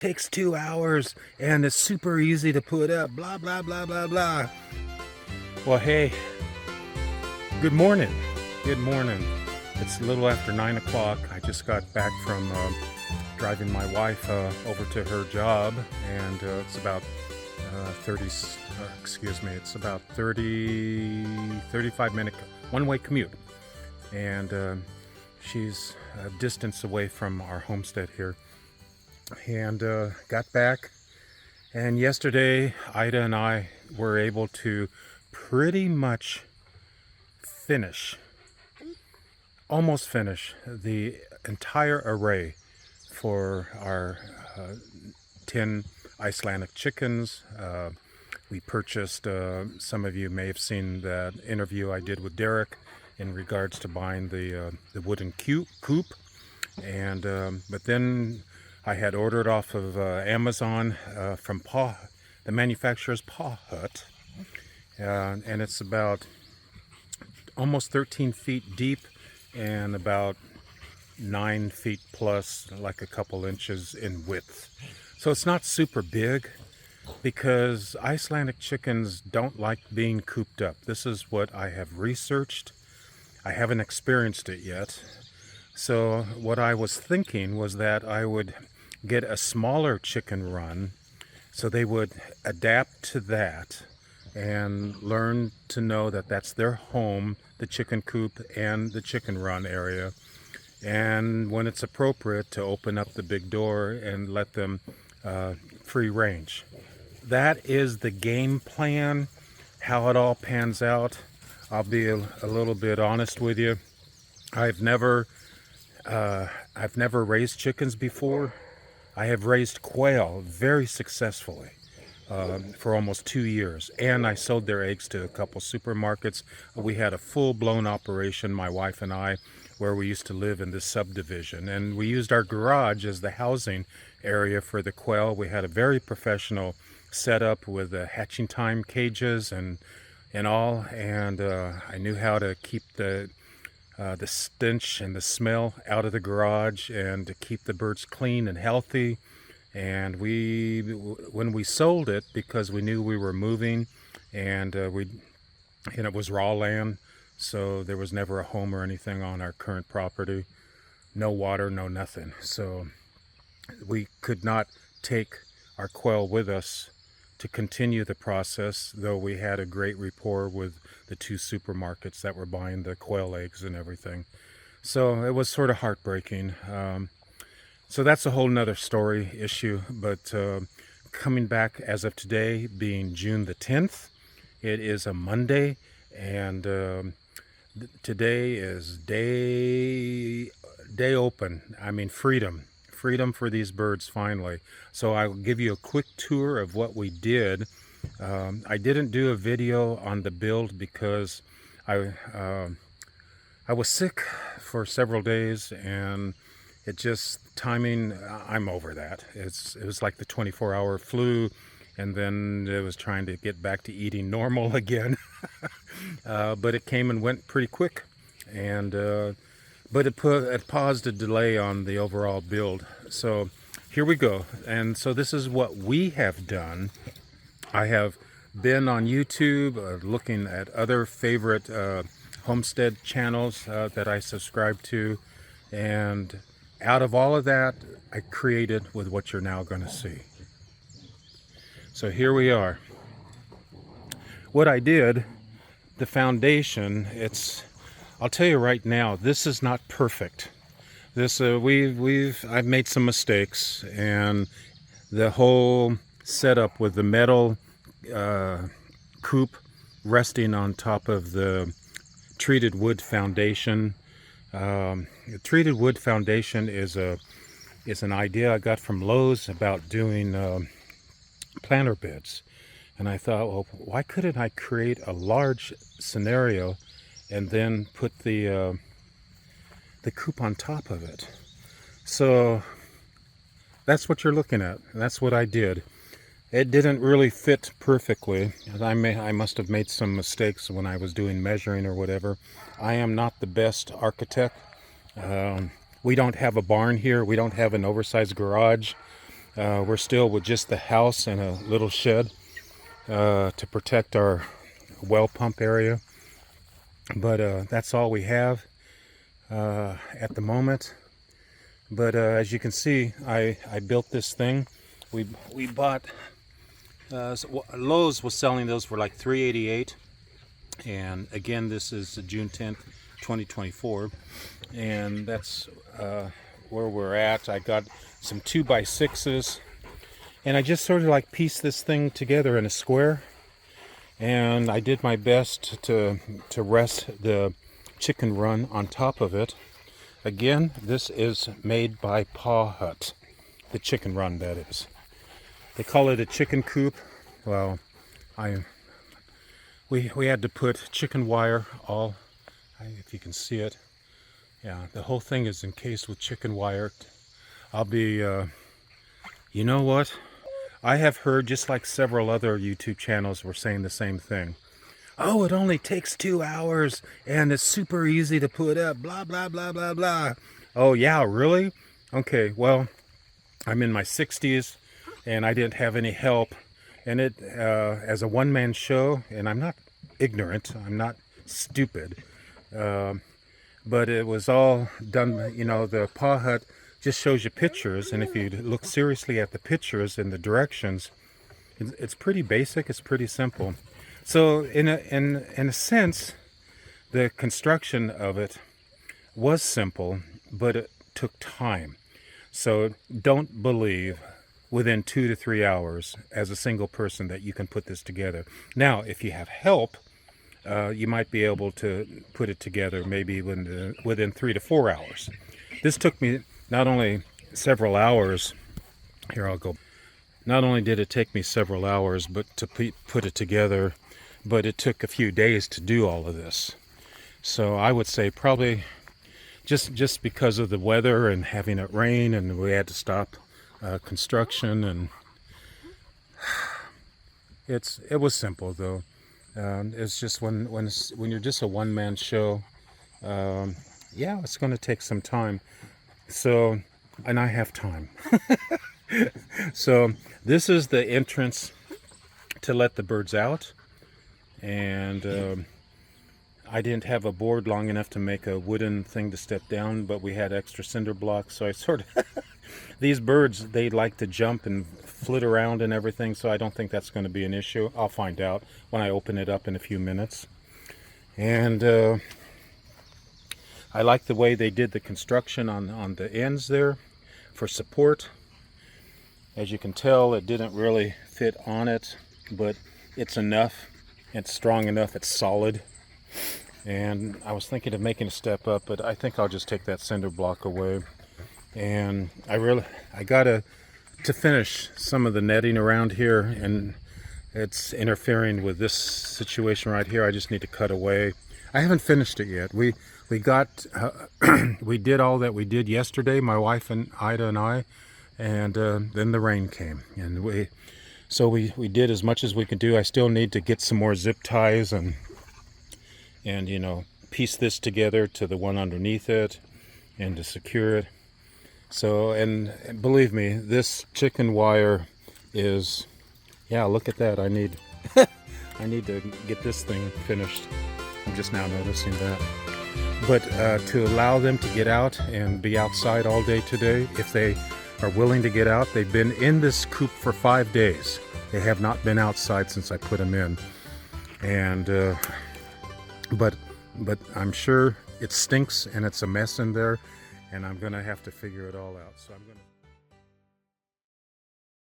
Takes 2 hours and it's super easy to put up, blah blah blah blah blah. Well, hey, good morning. Good morning. It's a little after 9 o'clock. I just got back from driving my wife over to her job, and it's about 35-minute one-way commute, and she's a distance away from our homestead here. And got back, and yesterday Ida and I were able to pretty much almost finish the entire array for our 10 Icelandic chickens. We purchased, some of you may have seen that interview I did with Derek in regards to buying the wooden coop, and but then I had ordered off of Amazon from the manufacturer's Paw Hut, and it's about almost 13 feet deep and about 9 feet plus, like a couple inches in width. So it's not super big, because Icelandic chickens don't like being cooped up. This is what I have researched. I haven't experienced it yet. So what I was thinking was that I would get a smaller chicken run so they would adapt to that and learn to know that that's their home, the chicken coop and the chicken run area. And when it's appropriate, to open up the big door and let them free range. That is the game plan. How it all pans out, I'll be a little bit honest with you. I've never raised chickens before. I have raised quail very successfully for almost 2 years, and I sold their eggs to a couple supermarkets. We had a full-blown operation, my wife and I, where we used to live in this subdivision, and we used our garage as the housing area for the quail. We had a very professional setup with hatching time cages and all, and I knew how to keep the stench and the smell out of the garage, and to keep the birds clean and healthy. And when we sold it, because we knew we were moving, and it was raw land, so there was never a home or anything on our current property, no water, no nothing. So we could not take our quail with us to continue the process, though we had a great rapport with the two supermarkets that were buying the quail eggs and everything. So it was sort of heartbreaking. So that's a whole nother issue. But coming back as of today, being June the 10th, it is a Monday, and today is day open. I mean, freedom for these birds finally. So I'll give you a quick tour of what we did. I didn't do a video on the build because I was sick for several days, and it just timing, I'm over that. It was like the 24-hour flu, and then it was trying to get back to eating normal again. But it came and went pretty quick, and but it caused a delay on the overall build. So here we go. And so this is what we have done. I have been on YouTube looking at other favorite homestead channels that I subscribe to, and out of all of that, I created with what you're now going to see. So here we are. What I did, the foundation, I'll tell you right now, this is not perfect. This I've made some mistakes, and the whole setup with the metal coop resting on top of the treated wood foundation. The treated wood foundation is an idea I got from Lowe's about doing planter beds, and I thought, well, why couldn't I create a large scenario and then put the coop on top of it? So that's what you're looking at. That's what I did. It didn't really fit perfectly. I must have made some mistakes when I was doing measuring or whatever. I am not the best architect. We don't have a barn here. We don't have an oversized garage. We're still with just the house and a little shed to protect our well pump area. But that's all we have at the moment. But as you can see, I built this thing. We bought, Lowe's was selling those for like $3.88. And again, this is June 10th, 2024. And that's where we're at. I got some 2x6s. And I just sort of like pieced this thing together in a square. And I did my best to rest the chicken run on top of it. Again, this is made by Paw Hut, the chicken run, that is. They call it a chicken coop. Well, we had to put chicken wire all, if you can see it. Yeah, the whole thing is encased with chicken wire. I'll be, you know what? I have heard, just like several other YouTube channels were saying the same thing. Oh, it only takes 2 hours and it's super easy to put up, blah, blah, blah, blah, blah. Oh, yeah, really? Okay, well, I'm in my 60s and I didn't have any help. And it, as a one-man show, and I'm not ignorant, I'm not stupid, but it was all done, you know, the Paw Hut just shows you pictures. And if you look seriously at the pictures and the directions, it's pretty basic, it's pretty simple. So in a sense, the construction of it was simple, but it took time. So don't believe within 2 to 3 hours as a single person that you can put this together. Now, if you have help, you might be able to put it together maybe within 3 to 4 hours. This took me not only several hours, here I'll go, not only did it take me several hours but to put it together, but it took a few days to do all of this. So I would say probably just because of the weather and having it rain, and we had to stop construction, and it was simple though. It's just when you're just a one-man show, yeah, it's going to take some time. So, and I have time. So this is the entrance to let the birds out. And I didn't have a board long enough to make a wooden thing to step down, but we had extra cinder blocks, so I sort of these birds, they like to jump and flit around and everything, so I don't think that's going to be an issue. I'll find out when I open it up in a few minutes. And I like the way they did the construction on the ends there for support. As you can tell, it didn't really fit on it, but it's enough. It's strong enough, it's solid. And I was thinking of making a step up, but I think I'll just take that cinder block away. And I gotta to finish some of the netting around here, and it's interfering with this situation right here. I just need to cut away. I haven't finished it yet. We got we did all that we did yesterday, my wife and Ida and I, and then the rain came, and we did as much as we could do. I still need to get some more zip ties and you know, piece this together to the one underneath it and to secure it. So, and believe me, this chicken wire is, yeah, look at that. I need I need to get this thing finished. I'm just now noticing that. But to allow them to get out and be outside all day today, if they are willing to get out, they've been in this coop for 5 days. They have not been outside since I put them in. And but I'm sure it stinks and it's a mess in there, and I'm gonna have to figure it all out. So I'm gonna